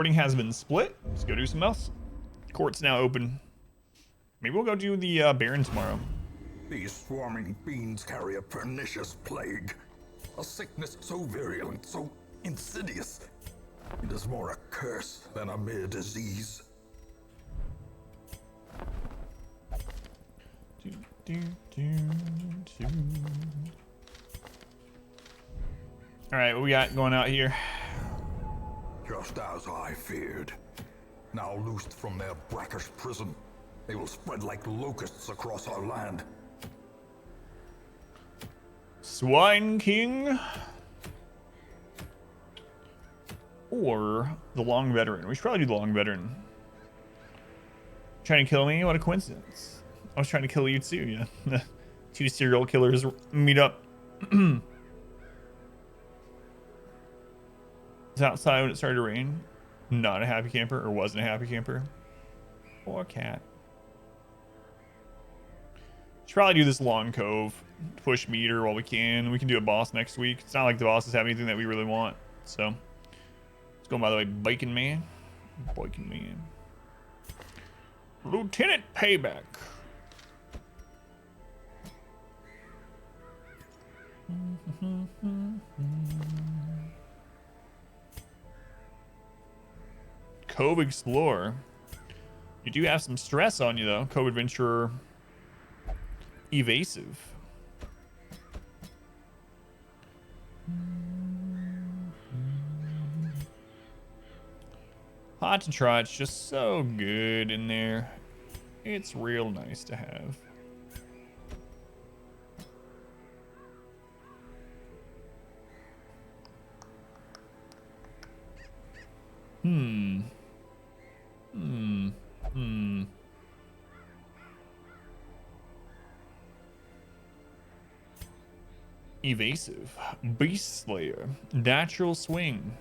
Recording has been split. Let's go do something else. Court's now open. Maybe we'll go do the Baron tomorrow. These swarming fiends carry a pernicious plague. A sickness so virulent, so insidious. It is more a curse than a mere disease. Alright, what we got going out here? Just as I feared. Now loosed from their brackish prison, they will spread like locusts across our land. Swine King or the Long Veteran? We should probably do the Long Veteran. Trying to kill me? What a coincidence. I was trying to kill you too, yeah. Two serial killers meet up. It's outside when it started to rain. Not a happy camper, or wasn't a happy camper. Poor cat. Should probably do this long cove. Push meter while we can. We can do a boss next week. It's not like the bosses have anything that we really want. So, let's go, by the way, Biking Man. Biking Man. Lieutenant Payback. Cove Explorer. You do have some stress on you, though. Cove Adventurer. Evasive. Hot to try. It's just so good in there. It's real nice to have. Evasive. Beast Slayer. Natural Swing.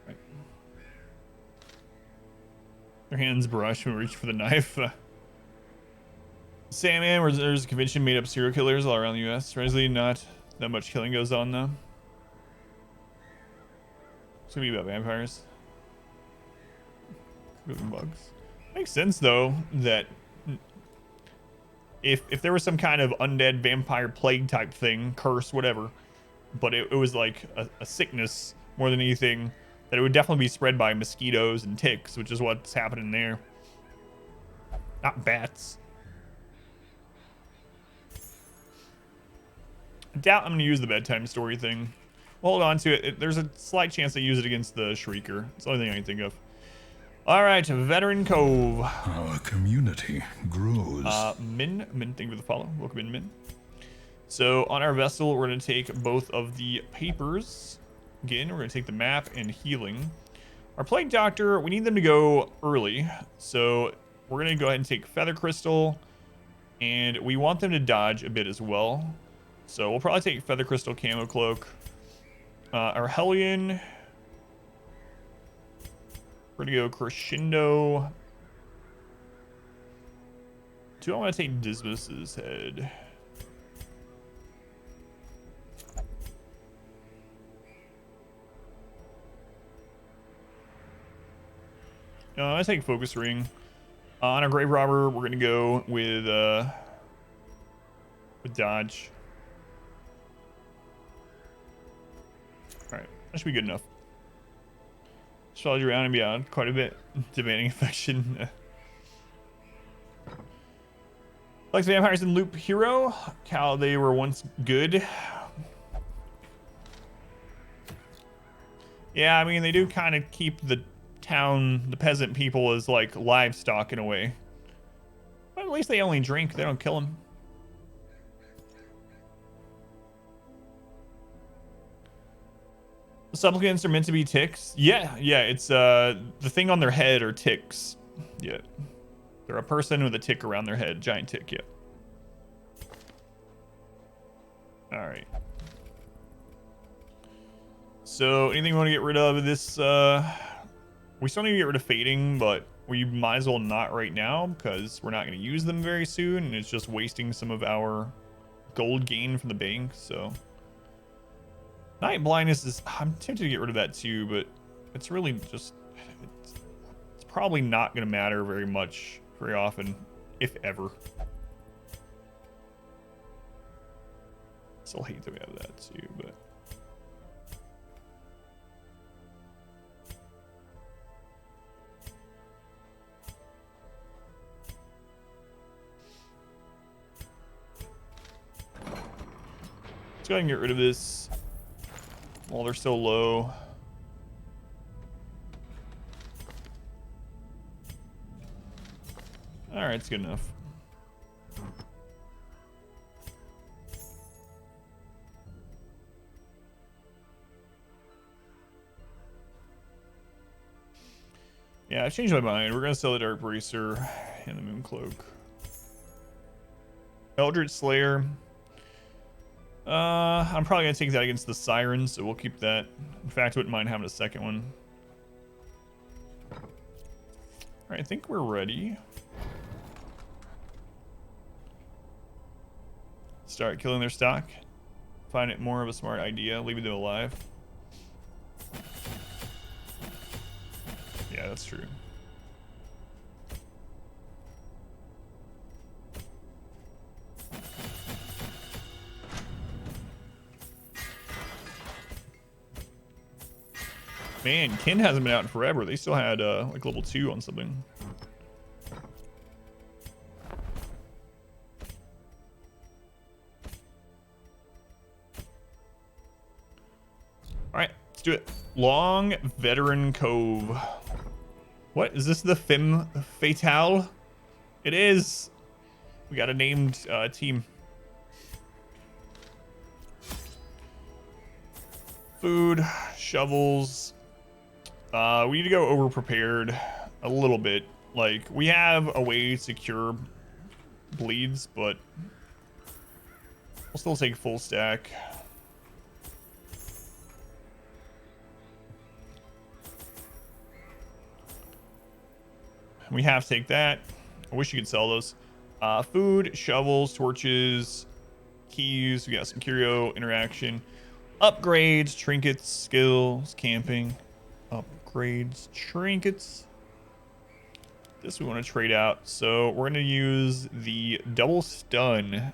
Right. Their hands brush when we reach for the knife. Sandman, where there's a convention made up serial killers all around the US. Surprisingly, not that much killing goes on, though. It's gonna be about vampires. Bugs. Makes sense, though, that if there was some kind of undead vampire plague type thing, curse, whatever, but it was like a sickness more than anything, that it would definitely be spread by mosquitoes and ticks, which is what's happening there. Not bats. I doubt I'm going to use the bedtime story thing. We'll hold on to it. There's a slight chance I use it against the Shrieker. It's the only thing I can think of. All right, Veteran Cove. Our community grows. Min, thank you for the follow. Welcome in, Min. So on our vessel, we're going to take both of the papers. Again, we're going to take the map and healing. Our Plague Doctor, we need them to go early. So we're going to go ahead and take Feather Crystal. And we want them to dodge a bit as well. So we'll probably take Feather Crystal, Camo Cloak. Our Hellion... We're gonna go Crescendo. Do I want to take Dismas's head? I take Focus Ring. On our Grave Robber, we're gonna go with Dodge. All right, that should be good enough. Astrology around and beyond quite a bit. Demanding affection. Like the vampires in Loop Hero. How they were once good. Yeah, I mean, they do kind of keep the town, the peasant people, as like livestock in a way. But at least they only drink. They don't kill them. The supplicants are meant to be ticks. Yeah, it's the thing on their head are ticks. Yeah. They're a person with a tick around their head. Giant tick, yeah. Alright. So anything we want to get rid of this we still need to get rid of fading, but we might as well not right now because we're not going to use them very soon, and it's just wasting some of our gold gain from the bank. So night blindness is, I'm tempted to get rid of that too, but it's really just, it's probably not going to matter very much, very often, if ever. Still hate that we have that too, but let's go ahead and get rid of this while they're still low. All right, it's good enough. Yeah, I've changed my mind. We're gonna sell the Dark Bracer and the Moon Cloak. Eldritch Slayer. I'm probably gonna take that against the Sirens, so we'll keep that. In fact, wouldn't mind having a second one. All right, I think we're ready. Start killing their stock. Find it more of a smart idea, leaving them alive. Yeah, that's true. Man, Kin hasn't been out in forever. They still had like level 2 on something. All right, let's do it. Long Veteran Cove. What is this? The Femme Fatale? It is. We got a named team. Food, shovels. We need to go over prepared a little bit. Like, we have a way to cure bleeds, but we'll still take full stack. We have to take that. I wish you could sell those. Food, shovels, torches, keys. We got some curio interaction. Upgrades, trinkets, skills, camping. Upgrades, trinkets. This we want to trade out. So we're going to use the double stun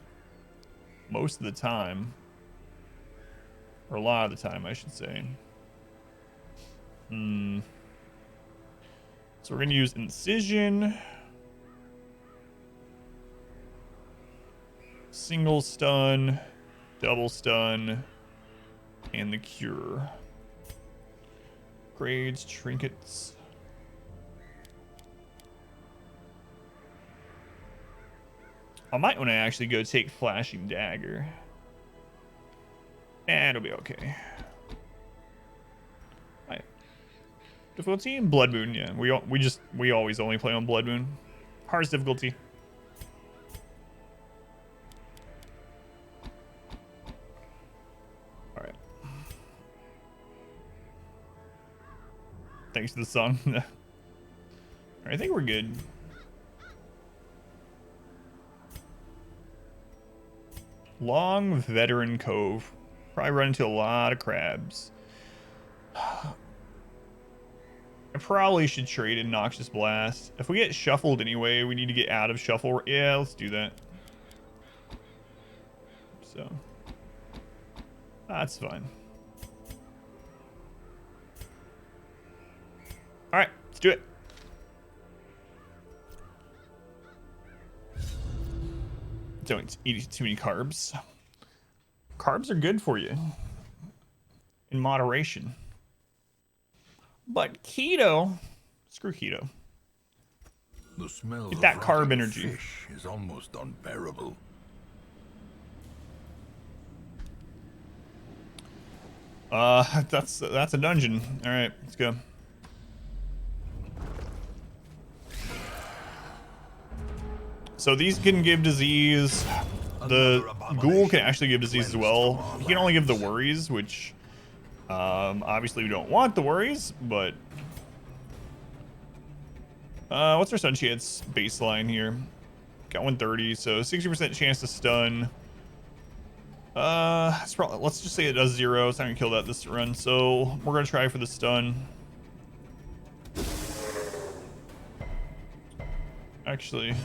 most of the time. Or a lot of the time, I should say. So we're going to use Incision, single stun, double stun, and the cure. Grades, trinkets. I might want to actually go take Flashing Dagger. It'll be okay. Difficulty? Blood Moon, yeah. We always only play on Blood Moon. Hardest difficulty. Alright. Thanks to the song. Alright, I think we're good. Long Veteran Cove. Probably run into a lot of crabs. I probably should trade in Noxious Blast. If we get shuffled anyway, we need to get out of shuffle. Yeah, let's do that. So, that's fine. All right, let's do it. Don't eat too many carbs. Carbs are good for you in moderation. But keto, screw keto. The smell Get that of carb rotting energy. fish is almost unbearable. That's a dungeon. All right, let's go. So these can give disease. The ghoul can actually give disease as well. He can only give the worries, which obviously we don't want the worries, but What's our stun chance baseline here? Got 130, so 60% chance to stun. It's probably, let's just say it does 0. It's not gonna kill that this run, so we're gonna try for the stun. Actually,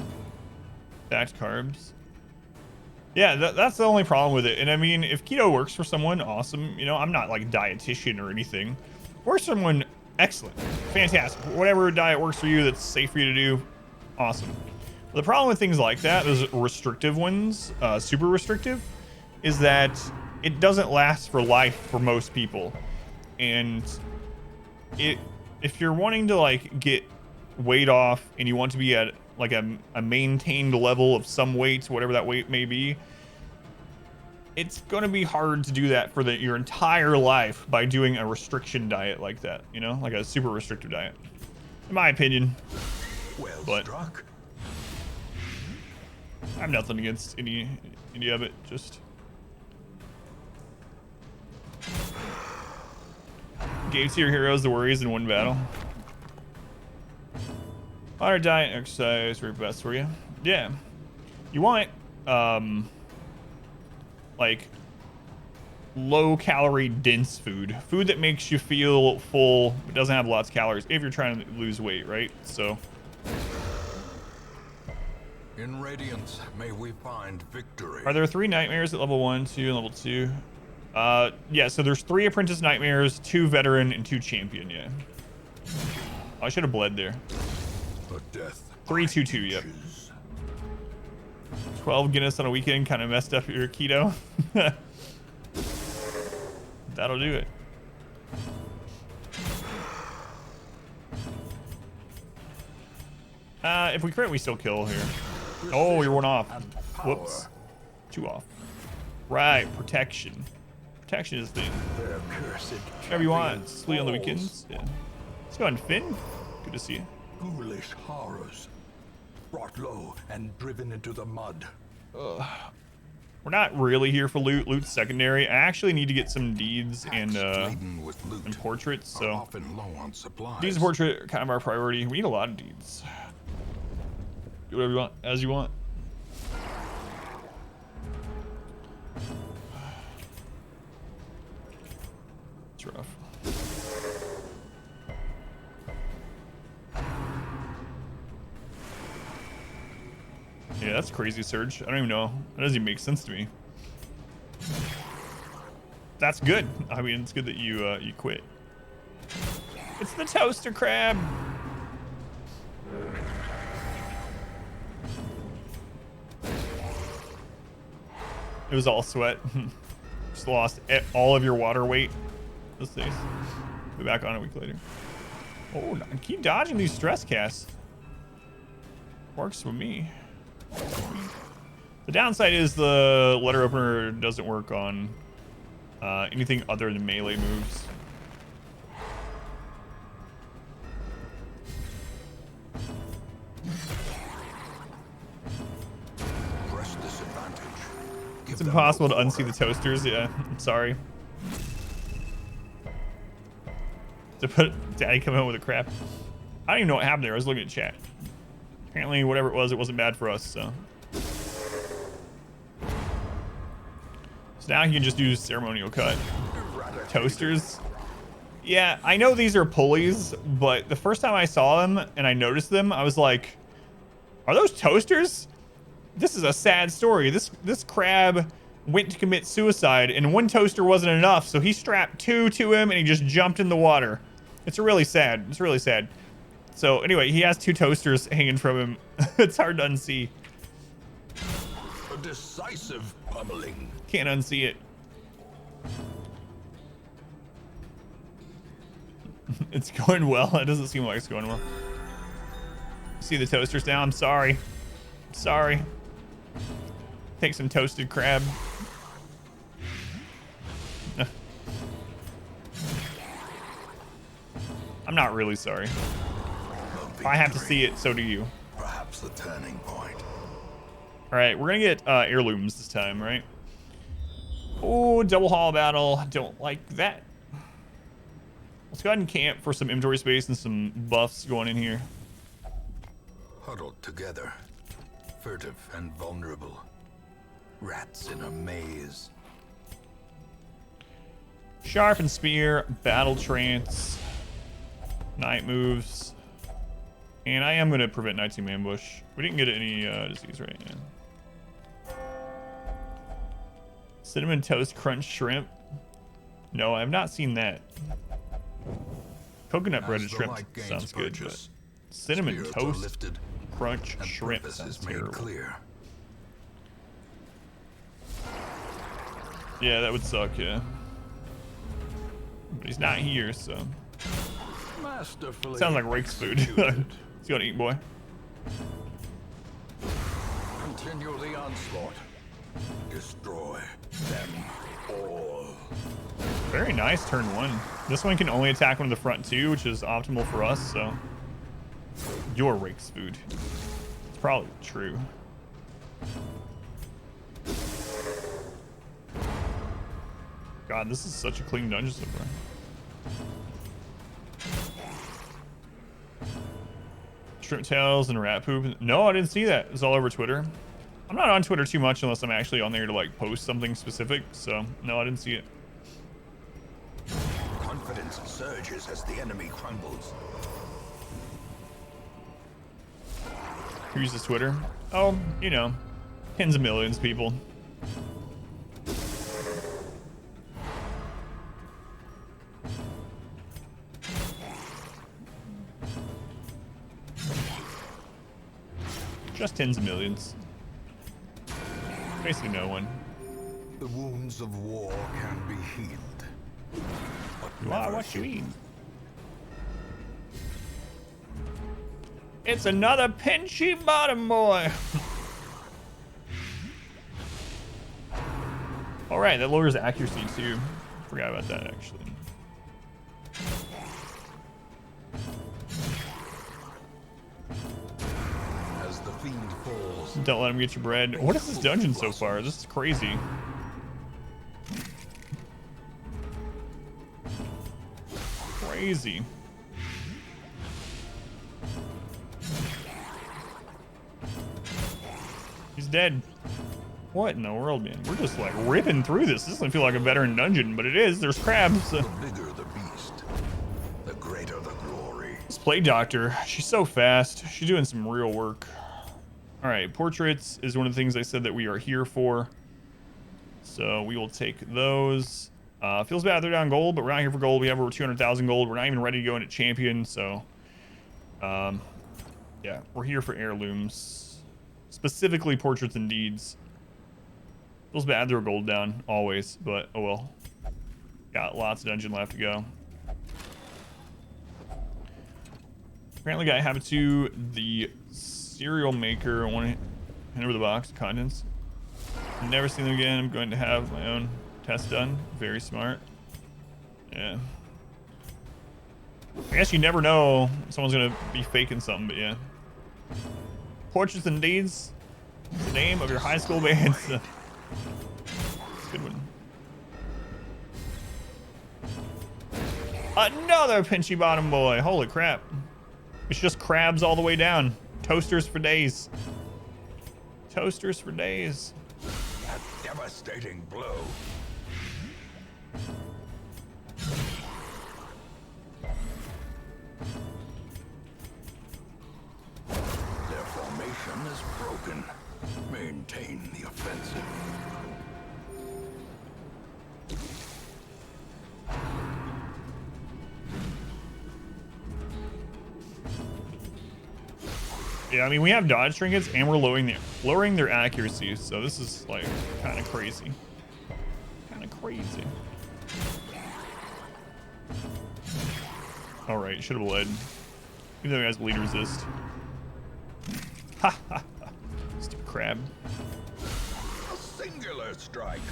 stacked carbs. Yeah, that's the only problem with it. And I mean, if keto works for someone, awesome. You know, I'm not like a dietitian or anything. Or someone, excellent, fantastic. Whatever diet works for you that's safe for you to do, awesome. But the problem with things like that, those restrictive ones, super restrictive, is that it doesn't last for life for most people. And if you're wanting to like get weight off and you want to be at like a maintained level of some weight, whatever that weight may be, it's going to be hard to do that for your entire life by doing a restriction diet like that, you know, like a super restrictive diet, in my opinion. Well But struck. I have nothing against any of it. Just gave to your heroes the worries in one battle. Water, diet, exercise, very best for you. Yeah, you want like low calorie dense food that makes you feel full but doesn't have lots of calories if you're trying to lose weight, right? So In radiance, may we find victory. are there 3 nightmares at level 1, 2, and level 2? Yeah, so there's 3 apprentice nightmares, 2 veteran, and 2 champion. Yeah, I should have bled there. A death 322, yep. 12 Guinness on a weekend kind of messed up your keto. That'll do it. If we crit, we still kill here. Oh, you're 1 off. Whoops. 2 off. Right, protection. Protection is the thing. Whatever you want. Sleep on the weekends. Yeah. Let's go on Finn. Good to see you. Ghoulish horrors, brought low and driven into the mud. We're not really here for loot. Loot's secondary. I actually need to get some deeds and portraits. So Often low on supplies. deeds and portrait are kind of our priority. We need a lot of deeds. Do whatever you want, as you want. It's rough. Yeah, that's crazy, Surge. I don't even know. That doesn't even make sense to me. That's good. I mean, it's good that you quit. It's the toaster crab. It was all sweat. Just lost all of your water weight. Those days. Be back on a week later. Oh, keep dodging these stress casts. Works with me. The downside is the letter opener doesn't work on anything other than melee moves. Press disadvantage. It's impossible to unsee the toasters. Yeah, I'm sorry. To put Daddy come out with a crap. I don't even know what happened there. I was looking at chat. Apparently, whatever it wasn't bad for us, so. So now he can just use ceremonial cut. Toasters. Yeah, I know these are pulleys, but the first time I saw them and I noticed them, I was like, are those toasters? This is a sad story. This crab went to commit suicide and 1 toaster wasn't enough, so he strapped 2 to him and he just jumped in the water. It's really sad. It's really sad. So anyway, he has 2 toasters hanging from him. It's hard to unsee. A decisive pummeling. Can't unsee it. It's going well. It doesn't seem like it's going well. See the toasters now? I'm sorry. Sorry. Take some toasted crab. I'm not really sorry. If I have to see it, so do you. Perhaps the turning point. All right, we're gonna get heirlooms this time, right? Oh, double haul battle. Don't like that. Let's go ahead and camp for some inventory space and some buffs going in here. huddled together, furtive and vulnerable. Rats in a maze. Sharpened spear, battle trance, night moves, and I am going to prevent nighttime ambush. We didn't get any disease, right? Yeah. Cinnamon toast crunch shrimp. No, I have not seen that. Coconut breaded shrimp sounds good, but cinnamon toast crunch shrimp sounds terrible. Clear. Yeah, that would suck, yeah. But he's not here, so. Sounds like Rake's food. Let's go to eat, boy. Continue the onslaught. Destroy them all. Very nice turn 1. This one can only attack one of the front 2, which is optimal for us, so. Your Rake's food. It's probably true. God, this is such a clean dungeon so far. Shrimp tails and rat poop. No, I didn't see that. It's all over Twitter. I'm not on Twitter too much unless I'm actually on there to like post something specific. So no, I didn't see it. Confidence surges as the enemy crumbles. Who uses Twitter? Oh, you know, tens of millions of people. Just tens of millions. Basically no one. The wounds of war can be healed. Wow, what you eat? It's another pinchy bottom boy. All right, that lowers accuracy too. Forgot about that actually. As the fiend falls, Don't let him get your bread. What is this dungeon so far? This is crazy. Crazy. He's dead. What in the world, man? We're just like ripping through this. This doesn't feel like a veteran dungeon, but it is. There's crabs. the bigger the beast, the greater the glory. This Plague Doctor, she's so fast. She's doing some real work. All right, portraits is one of the things I said that we are here for. So we will take those. Feels bad they're down gold, but we're not here for gold. We have over 200,000 gold. We're not even ready to go into champion, so yeah, we're here for heirlooms, specifically portraits and deeds. Feels bad they're gold down always, but oh well. Got lots of dungeon left to go. Apparently got habit to the cereal maker. I want to hand over the box of contents. Never seen them again. I'm going to have my own test done. Very smart. Yeah. I guess you never know. Someone's gonna be faking something, but yeah. Portraits and Deeds. The name of your high school band. Good one. Another pinchy bottom boy. Holy crap. It's just crabs all the way down. Toasters for days. Toasters for days. A devastating blow. Their formation is broken. Maintain the offensive. Yeah, I mean, we have dodge trinkets and we're lowering their accuracy, so this is like kind of crazy. Kind of crazy. All right, should have led. Even though he has bleed resist. Ha ha ha. Stupid crab. A singular strike.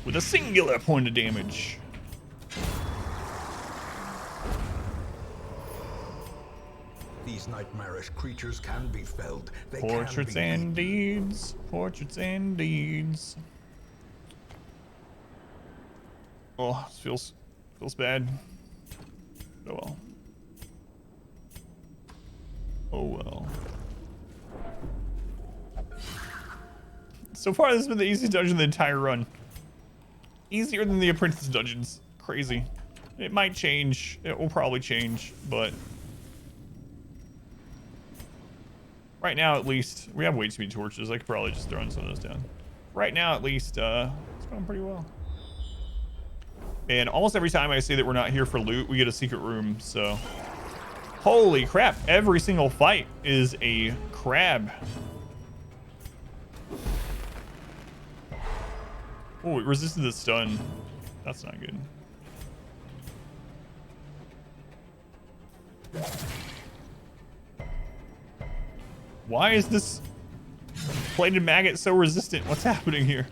With a singular point of damage. These nightmarish creatures can be felled. They Portraits can be and deeds. Portraits and deeds. Oh, this feels bad. Oh well. Oh well. So far, this has been the easiest dungeon of the entire run. Easier than the apprentice dungeons. Crazy. It might change. It will probably change, but right now, at least, we have way too many torches. I could probably just throw some of those down. Right now, at least, it's going pretty well. And almost every time I say that we're not here for loot, we get a secret room, so. Holy crap, every single fight is a crab. Oh, it resisted the stun. That's not good. Why is this plated maggot so resistant? What's happening here?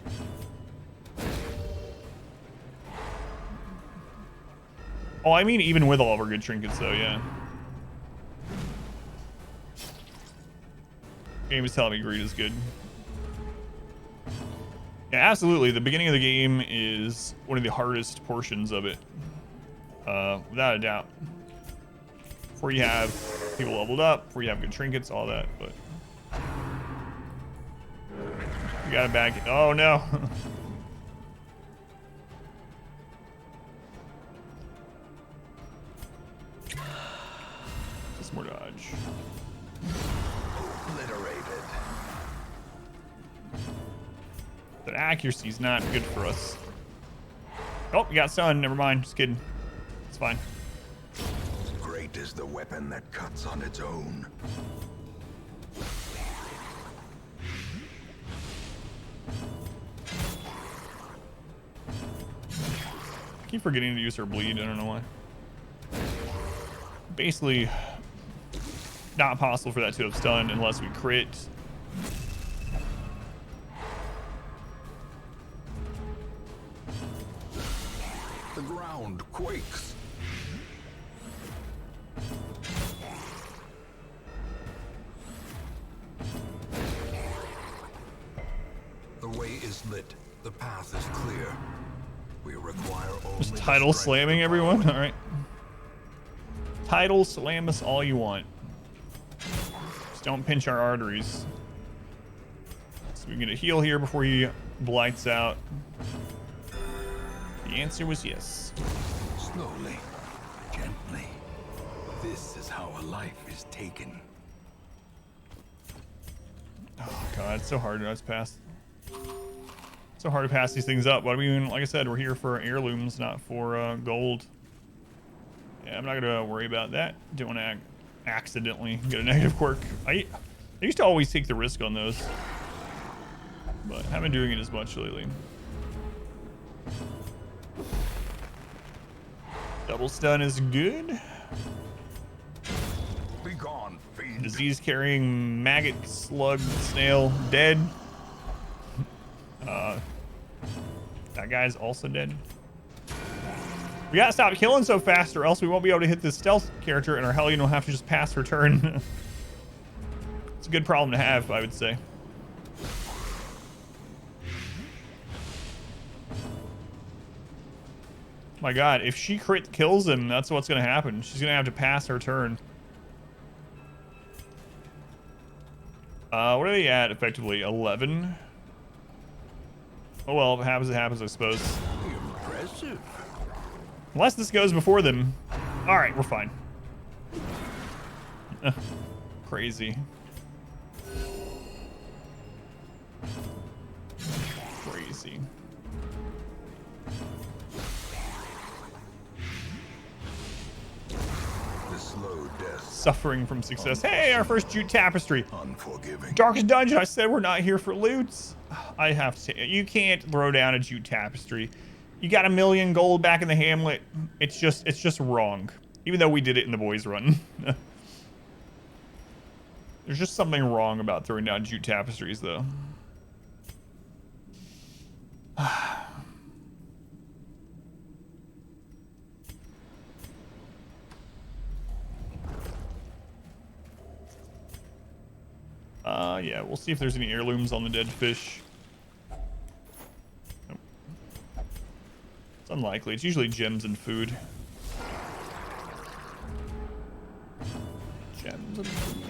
Oh, I mean even with all of our good trinkets though, yeah. Game is telling me greed is good. Yeah, absolutely. The beginning of the game is one of the hardest portions of it. Without a doubt. Before you have people leveled up, before you have good trinkets, all that, but you got a bag. Oh no. Just more dodge. Obliterated. That accuracy's not good for us. Oh, you got stun. Never mind. Just kidding. It's fine. Great is the weapon that cuts on its own. I keep forgetting to use her bleed. I don't know why. Basically, not possible for that to have stunned unless we crit. The ground quakes. The way is lit. The path is clear. We require only Just title slamming everyone. All right. Title slam us all you want. Just don't pinch our arteries. So we can get a heal here before he blights out. The answer was yes. Slowly, gently. This is how a life is taken. Oh god, it's so hard to pass. So hard to pass these things up. But I mean, like I said, we're here for heirlooms, not for gold. Yeah, I'm not gonna worry about that. Don't want to accidentally get a negative quirk. I used to always take the risk on those, but haven't been doing it as much lately. Double stun is good. Be gone, fiend. Disease carrying maggot slug snail dead. That guy's also dead. We gotta stop killing so fast or else we won't be able to hit this stealth character and our Hellion will have to just pass her turn. It's a good problem to have, I would say. My god, if she crit kills him, that's what's gonna happen. She's gonna have to pass her turn. What are they at effectively? 11? Oh well, if it happens, I suppose. Impressive. Unless this goes before them. Alright, we're fine. Crazy. Crazy. The slow death. Suffering from success. Hey, our first jute tapestry. Unforgiving. Darkest dungeon. I said we're not here for loots. I have to say, you can't throw down a jute tapestry. You got 1 million gold back in the hamlet. It's just wrong. Even though we did it in the boys run. There's just something wrong about throwing down jute tapestries though. Yeah, we'll see if there's any heirlooms on the dead fish. Nope. It's unlikely. It's usually gems and food. Gems and food.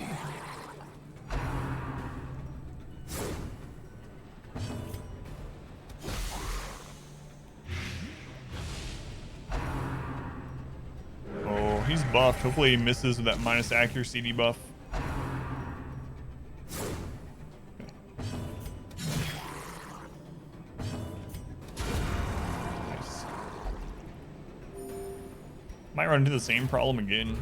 he's buffed. Hopefully he misses with that minus accuracy debuff. Nice. Might run into the same problem again.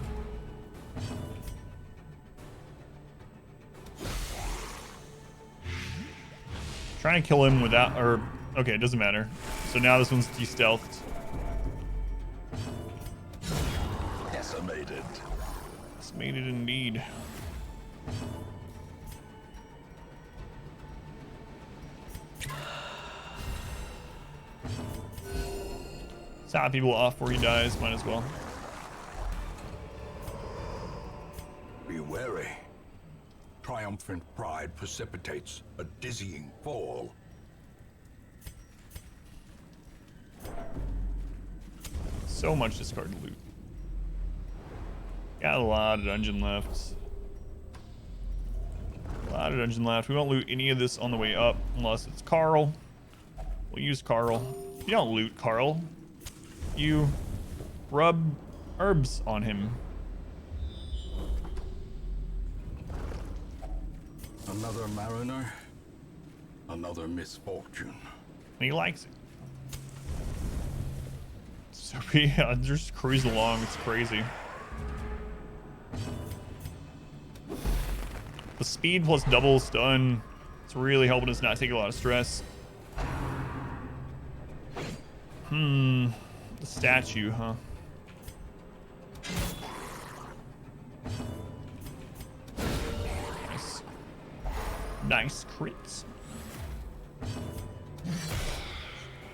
Trying to kill him without, or, okay, it doesn't matter. So now this one's de-stealthed. Decimated. Decimated indeed. Stop people off before he dies, might as well. Be wary. Triumphant pride precipitates a dizzying fall. So much discarded loot. Got a lot of dungeon left. A lot of dungeon left. We won't loot any of this on the way up unless it's Carl. We'll use Carl. You don't loot Carl. You rub herbs on him. Another mariner, another misfortune. And he likes it. So yeah, just cruise along. It's crazy. The speed plus double stun. It's really helping us not take a lot of stress. The statue, huh? Nice. Nice crits.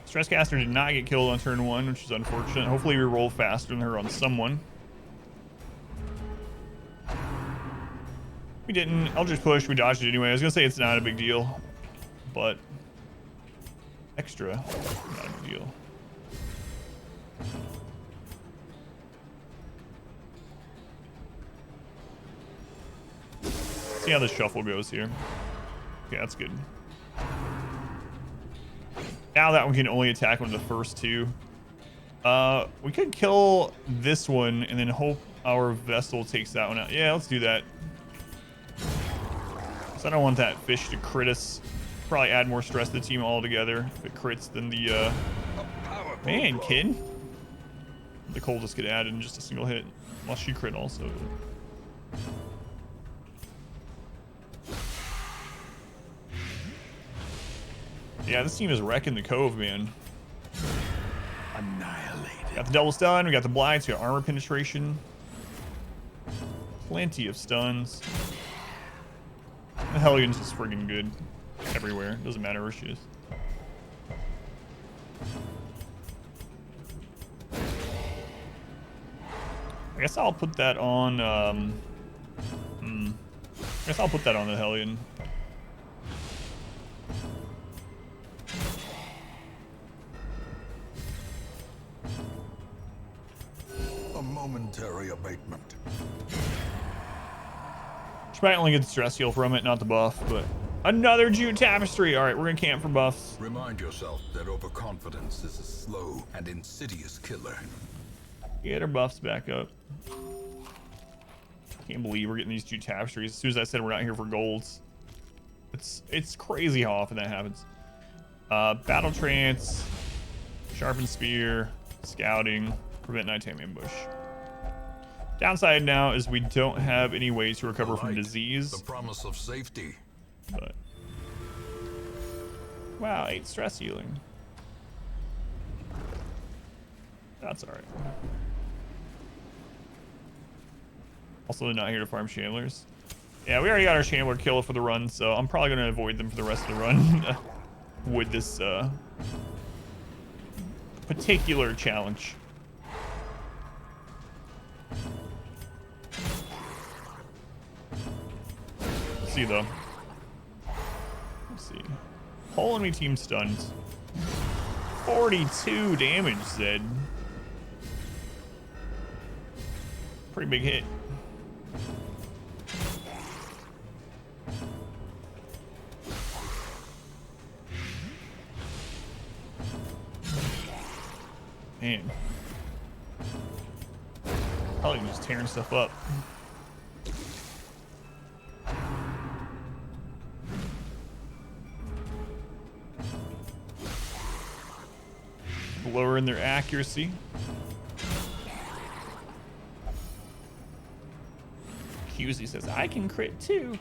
Stresscaster did not get killed on turn 1, which is unfortunate. Hopefully we roll faster than her on someone. We didn't. I'll just push. We dodged it anyway. I was gonna say it's not a big deal, but extra not a big deal. See how the shuffle goes here. Okay, that's good. Now that one can only attack one of the first two. We could kill this one and then hope our vessel takes that one out. Yeah, let's do that. So I don't want that fish to crit us. Probably add more stress to the team altogether if it crits than the man, kid. The coal just get added in just a single hit. Unless she crit also. Yeah, this team is wrecking the Cove, man. Annihilated. Got the double stun, we got the blights, we got armor penetration. Plenty of stuns. The Hellions is friggin' good everywhere. Doesn't matter where she is. I guess I'll put that on, I guess I'll put that on the Hellion. A momentary abatement. She might only get the stress heal from it, not the buff, but another Jute Tapestry. All right, we're gonna camp for buffs. Remind yourself that overconfidence is a slow and insidious killer. Get our buffs back up. Can't believe we're getting these Jute Tapestries. As soon as I said we're not here for golds. It's crazy how often that happens. Battle Trance, Sharpened Spear, Scouting, Prevent Nighttime Ambush. Downside now is we don't have any ways to recover from disease. The promise of safety. But wow, 8 stress healing. That's alright. Also not here to farm Chandlers. Yeah, we already got our Chandler kill for the run, so I'm probably gonna avoid them for the rest of the run with this particular challenge. Let's see though. Let's see. Whole enemy team stunned. 42 damage, Zed. Pretty big hit. Man. Probably just tearing stuff up. Lowering their accuracy. QZ says, I can crit too.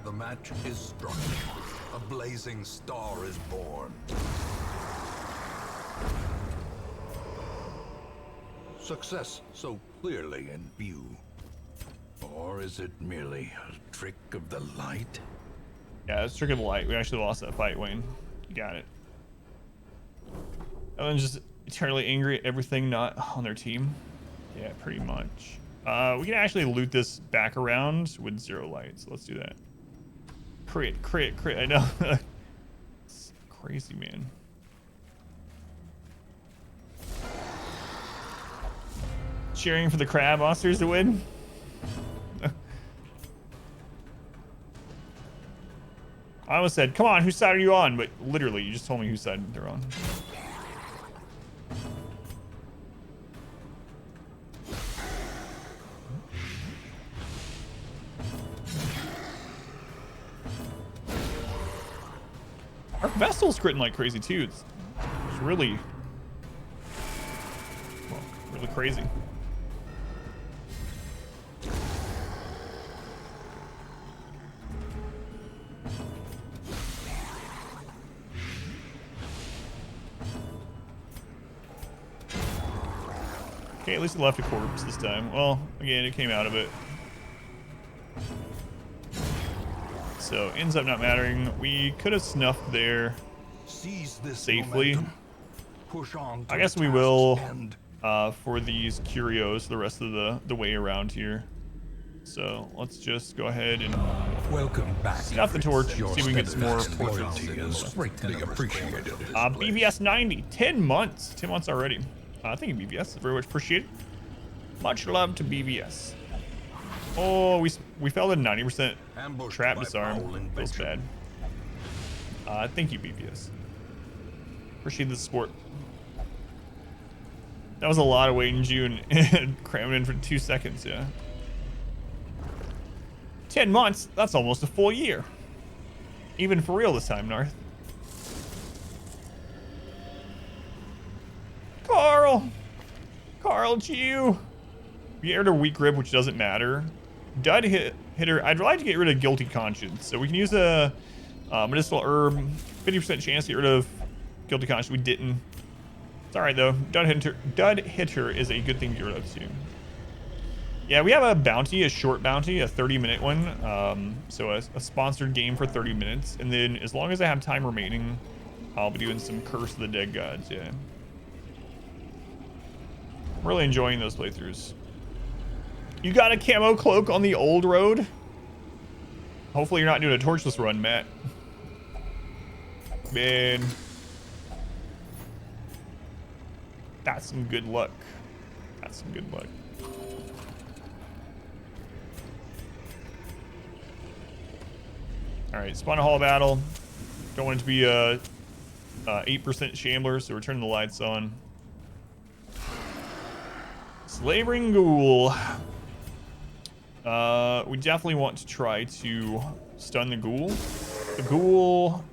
The match is struck. A blazing star is born. Success so clearly in view. Or is it merely a trick of the light? Yeah, it's trick of the light. We actually lost that fight, Wayne. You got it. Everyone's just eternally angry at everything not on their team. Yeah, pretty much. We can actually loot this back around with 0 light, so let's do that. Crit, crit, crit. I know. It's crazy, man. Cheering for the crab monsters to win. I almost said, come on, whose side are you on? But literally, you just told me whose side they're on. Our vessel's critting like crazy too. It's really, well, really crazy. Okay, at least it left a corpse this time. Well, again, it came out of it. So ends up not mattering. We could have snuffed there safely. Push on I guess we will for these curios the rest of the way around here. So let's just go ahead and welcome back. Snuff the torch. See if we can get some more portraits. BVS 90, 10 months. 10 months already. Thank you, BVS. Very much appreciated. Much love to BVS. Oh, we fell to 90% trap disarm. Feels bad. Thank you, BVS. Appreciate the support. That was a lot of waiting June and cramming in for 2 seconds, yeah. 10 months, that's almost a full year. Even for real this time, Narth. Carl, it's you. We aired a weak grip, which doesn't matter. Dud hitter. I'd like to get rid of guilty conscience. So we can use a medicinal herb. 50% chance to get rid of guilty conscience. We didn't. It's all right though. Dud hitter is a good thing to get rid of too. Yeah, we have a bounty, a short bounty, a 30-minute one. So a sponsored game for 30 minutes, and then as long as I have time remaining, I'll be doing some Curse of the Dead Gods. Yeah. I'm really enjoying those playthroughs. You got a camo cloak on the old road? Hopefully you're not doing a torchless run, Matt. Man. That's some good luck. That's some good luck. Alright, spawn a hall battle. Don't want it to be a 8% shambler, so we're turning the lights on. Slavering Ghoul. We definitely want to try to stun the Ghoul. The Ghoul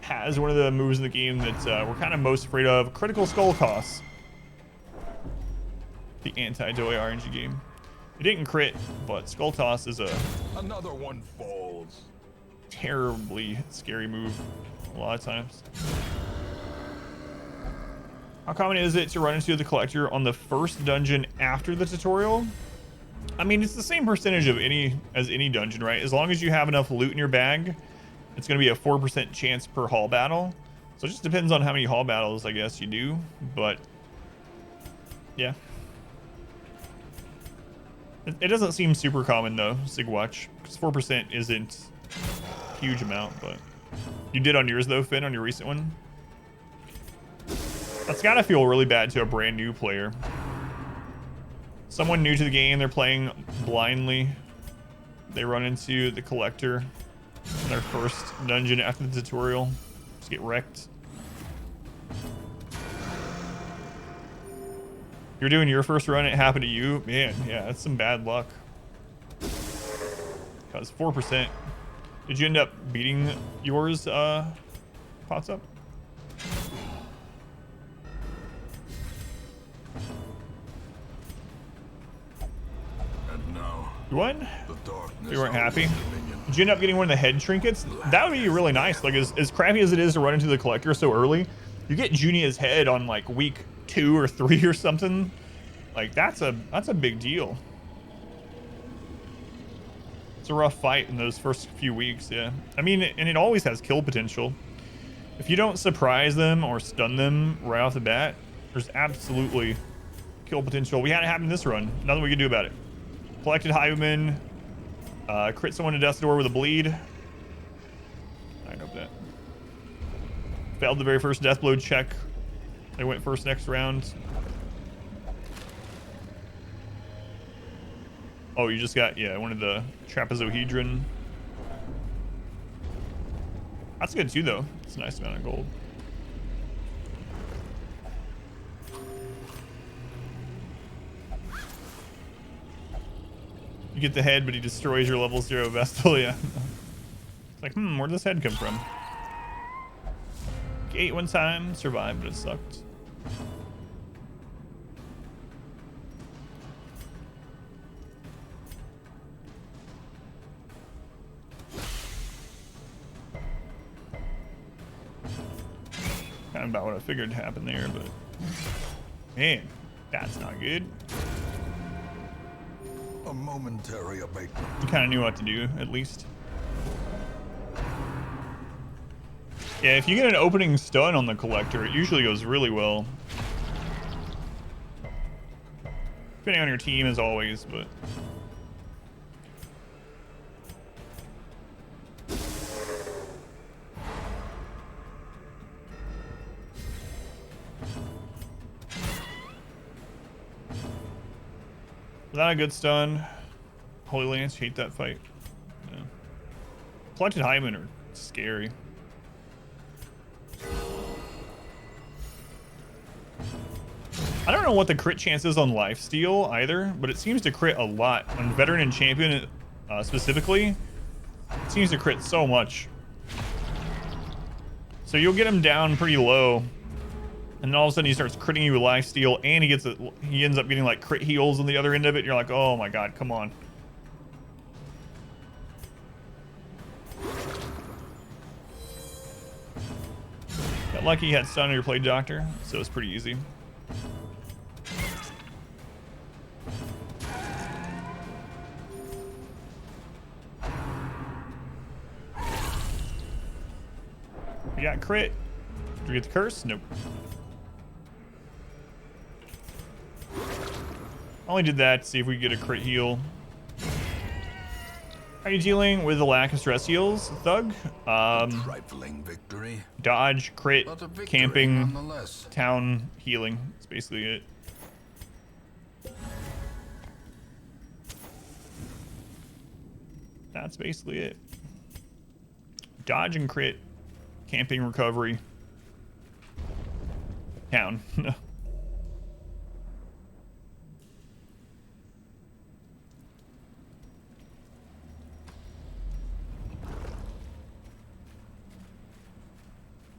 has one of the moves in the game that we're kind of most afraid of. Critical Skull Toss. The anti-Doi RNG game. It didn't crit, but Skull Toss is another one falls. Terribly scary move a lot of times. How common is it to run into the collector on the first dungeon after the tutorial? I mean, it's the same percentage of any dungeon, right? As long as you have enough loot in your bag, it's going to be a 4% chance per hall battle. So it just depends on how many hall battles, I guess, you do. But yeah. It doesn't seem super common though, Sigwatch, because 4% isn't a huge amount, but you did on yours though, Finn, on your recent one. That's gotta feel really bad to a brand new player. Someone new to the game, they're playing blindly. They run into the collector in their first dungeon after the tutorial. Just get wrecked. You're doing your first run, it happened to you? Man, yeah, that's some bad luck. Because 4%. Did you end up beating yours, pots up? And now, You won? the darkness You weren't happy? of Dominion. Did you end up getting one of the head trinkets? That would be really nice. Like, as crappy as it is to run into the collector so early, you get Junia's head on like week 2 or 3 or something. Like, that's a big deal. It's a rough fight in those first few weeks, yeah. I mean, and it always has kill potential. If you don't surprise them or stun them right off the bat, there's absolutely kill potential. We had it happen this run. Nothing we could do about it. Collected Highwayman, crit someone to Death's Door with a bleed. I know that. Failed the very first death blow check. They went first next round. Oh, you just got, yeah, one of the trapezohedron. That's good too, though. It's a nice amount of gold. You get the head, but he destroys your level 0 Vestal, yeah. It's like, where'd this head come from? Gate one time, survived, but it sucked. Kind of about what I figured happened there, but man, that's not good. A momentary abatement. You kind of knew what to do, at least. Yeah, if you get an opening stun on the collector, it usually goes really well. Depending on your team, as always, but. Not a good stun. Holy Lance, hate that fight. Yeah. Collected Hyman are scary. I don't know what the crit chance is on lifesteal either, but it seems to crit a lot. On Veteran and Champion specifically, it seems to crit so much. So you'll get him down pretty low, and then all of a sudden he starts critting you with lifesteal, and he ends up getting like crit heals on the other end of it. You're like, oh my god, come on. Got lucky he had stun on your Plague Doctor, so it's pretty easy. We got crit. Did we get the curse? Nope. Only did that to see if we could get a crit heal. How are you dealing with the lack of stress heals, Thug? Trifling victory. Dodge, crit, But a victory camping, nonetheless. town, healing. That's basically it. That's basically it. Dodge and crit, camping, recovery, town.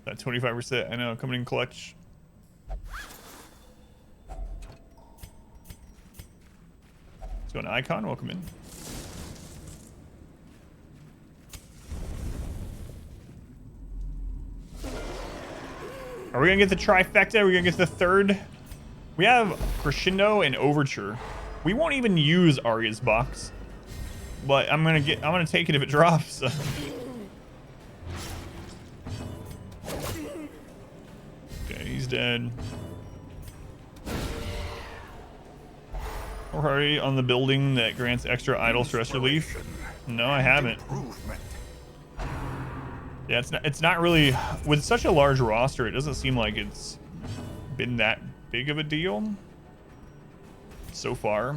That 25%, I know, coming in clutch. Let's go to Icon, welcome in. Are we gonna get the trifecta? Are we gonna get the third? We have Crescendo and Overture. We won't even use Arya's box, but I'm gonna take it if it drops. He's dead. Or hurry on the building that grants extra idle stress relief. No, I haven't. Improvement. Yeah, it's not really, with such a large roster, it doesn't seem like it's been that big of a deal so far.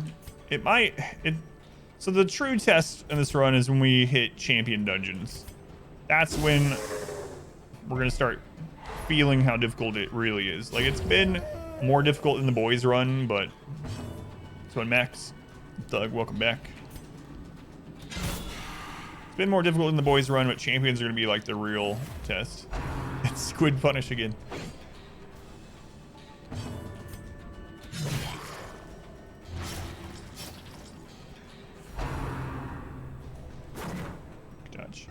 So the true test in this run is when we hit champion dungeons. That's when we're gonna start feeling how difficult it really is. Like, it's been more difficult than the boys run, but so in Max, Doug, welcome back. It's been more difficult than the boys run, but champions are gonna be like the real test. It's Squid Punish again. Dodge.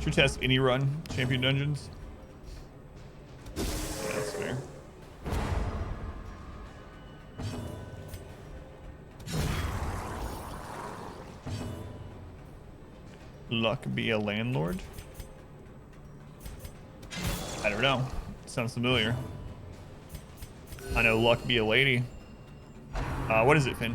Should test any run, champion dungeons. Yeah, that's fair. Luck be a landlord? I don't know. Sounds familiar. I know luck be a lady. What is it, Finn?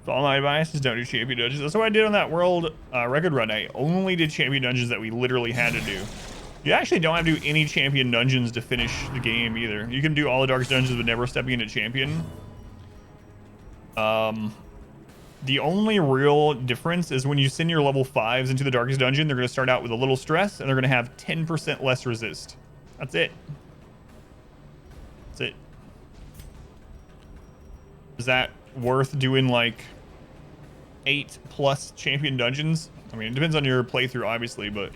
All my biases don't do champion dungeons. That's what I did on that world record run. I only did champion dungeons that we literally had to do. You actually don't have to do any champion dungeons to finish the game either. You can do all the darkest dungeons but never stepping into champion. The only real difference is when you send your level 5s into the darkest dungeon, they're going to start out with a little stress and they're going to have 10% less resist. That's it. That's it. Is that worth doing like 8+ champion dungeons? I mean, it depends on your playthrough, obviously, but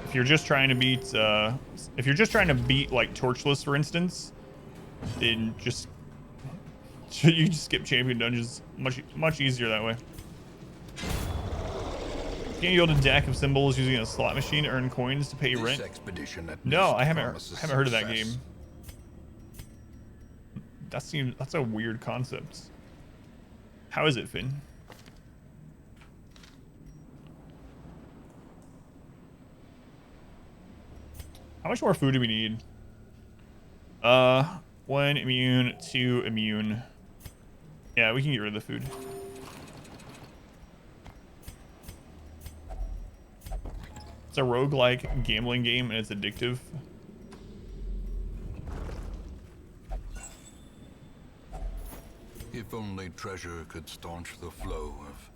if you're just trying to beat, like Torchless, for instance, then just you just skip champion dungeons. Much easier that way. Can you build a deck of symbols using a slot machine to earn coins to pay rent? No, I haven't heard of that game. That's a weird concept. How is it, Finn? How much more food do we need? 1 immune, 2 immune. Yeah, we can get rid of the food. It's a roguelike gambling game and it's addictive. If only treasure could staunch the flow of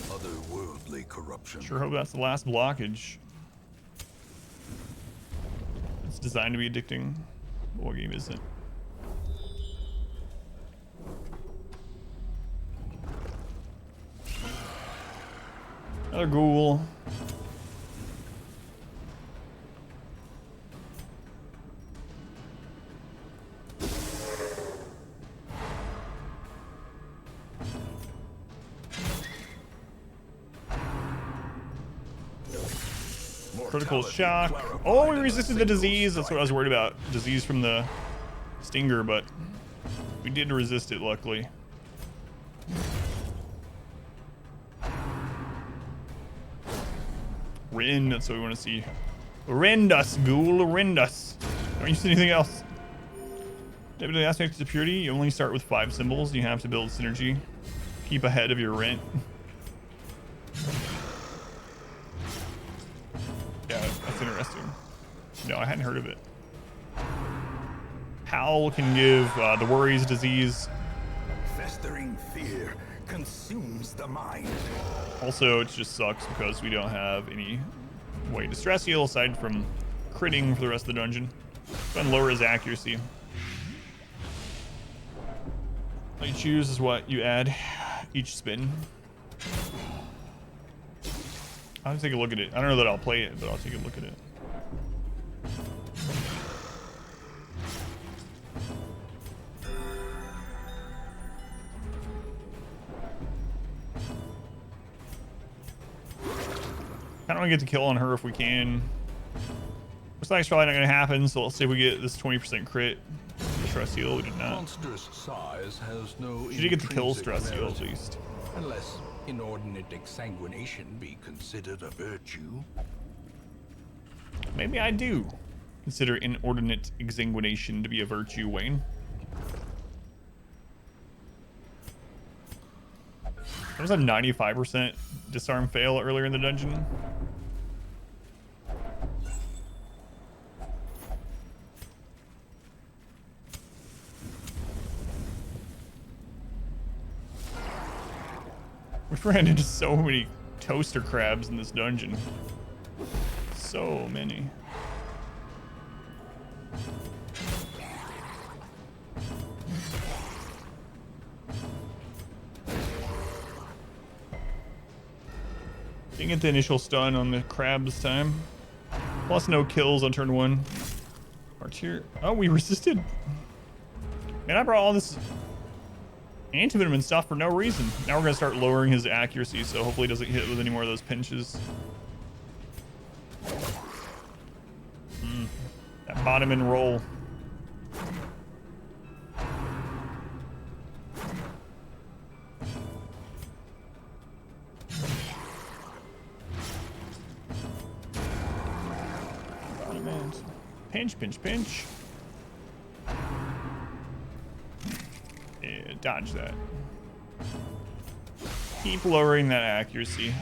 otherworldly corruption. Sure hope that's the last blockage. It's designed to be addicting. What game isn't? Another ghoul. Critical shock. Oh, we resisted the disease. That's what I was worried about. Disease from the stinger, but we did resist it, luckily. Rend, that's what we want to see. Rend us, ghoul, rend us. Don't use anything else. Definitely aspect to purity. You only start with 5 symbols. You have to build synergy. Keep ahead of your rent. Yeah, that's interesting. No, I hadn't heard of it. Howl can give the worries, disease. Festering fear consumes the mind. Also, it just sucks because we don't have any way to stress heal aside from critting for the rest of the dungeon. And lower his accuracy. What you choose is what you add each spin. I'll take a look at it. I don't know that I'll play it, but I'll take a look at it. I don't want to get the kill on her if we can. Looks like it's probably not going to happen, so let's see if we get this 20% crit. Stress heal, we did not. Monstrous size has no. Should you get the kill stress heal merit, at least? Unless inordinate exsanguination be considered a virtue. Maybe I do consider inordinate exsanguination to be a virtue, Wayne. There was a 95% disarm fail earlier in the dungeon. We've ran into so many toaster crabs in this dungeon. So many. Didn't get the initial stun on the crab this time. Plus no kills on turn 1. Artier. Oh, we resisted. Man, I brought all this antivenom and stuff for no reason. Now we're gonna start lowering his accuracy, so hopefully he doesn't hit with any more of those pinches. That bottom and roll. Bottom end. Pinch, pinch, pinch. Yeah, dodge that. Keep lowering that accuracy.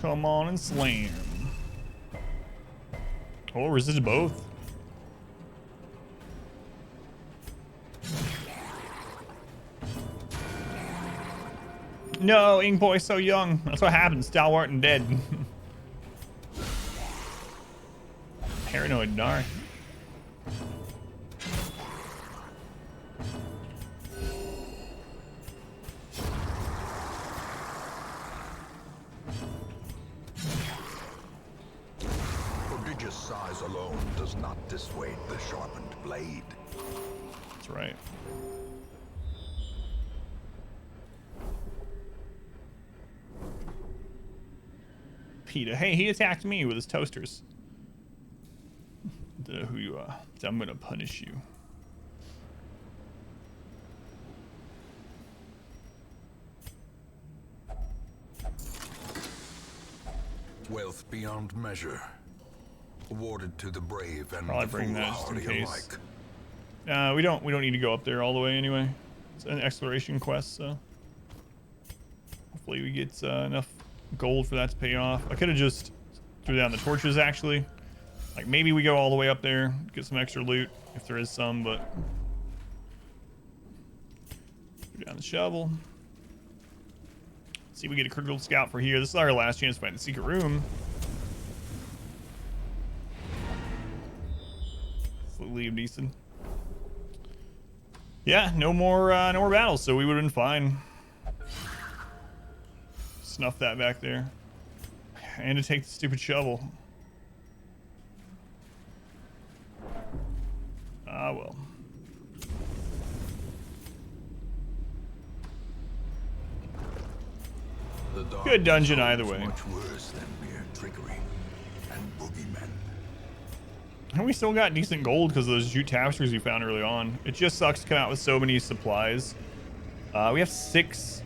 Come on and slam. Oh, resist both. No, Ink Boy's so young. That's what happens. Stalwart and dead. Paranoid Nar. Prodigious size alone does not dissuade the sharpened blade. That's right. PETA. Hey, he attacked me with his toasters. Don't know who you are. So I'm gonna punish you. Wealth beyond measure, awarded to the brave and Probably the bring that just in foolhardy case. alike. We don't need to go up there all the way anyway. It's an exploration quest, so hopefully we get enough gold for that to pay off. I could have just threw down the torches actually. Like maybe we go all the way up there, get some extra loot if there is some, but threw down the shovel. See if we get a critical scout for here. This is our last chance to find the secret room. Liam Neeson. Yeah, no more battles, so we would have been fine. Snuff that back there. And to take the stupid shovel. Ah, well. Good dungeon either way. Much worse than mere trickery and boogeymen. And we still got decent gold because of those jute tapestries we found early on. It just sucks to come out with so many supplies. We have 6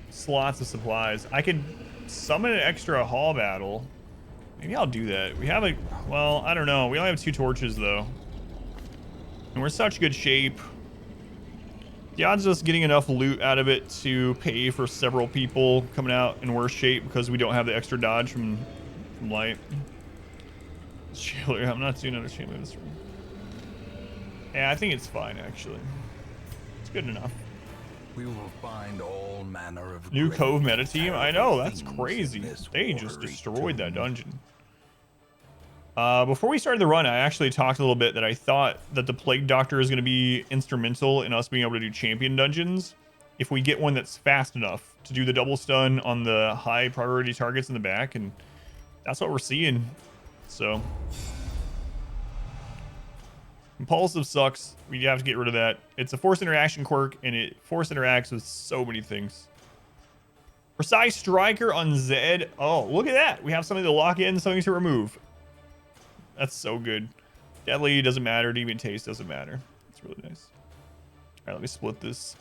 slots of supplies. I could summon an extra hall battle. Maybe I'll do that. We have well, I don't know. We only have 2 torches though. And we're in such good shape. The odds of us getting enough loot out of it to pay for several people coming out in worse shape because we don't have the extra dodge from light. I'm not doing another chandelier this room. Yeah, I think it's fine actually. It's good enough. We will find all manner of New great Cove meta team. I know, that's things crazy. in this They just watery destroyed that tomb. dungeon. Before we started the run, I actually talked a little bit that I thought that the Plague Doctor is going to be instrumental in us being able to do champion dungeons if we get one that's fast enough to do the double stun on the high priority targets in the back, and that's what we're seeing. So Impulsive sucks. We have to get rid of that. It's a force interaction quirk, and it force interacts with so many things. Precise Striker on Zed. Oh, look at that. We have something to lock in, something to remove. That's so good. Deadly doesn't matter. Deviant Taste doesn't matter. It's really nice. All right, let me split this.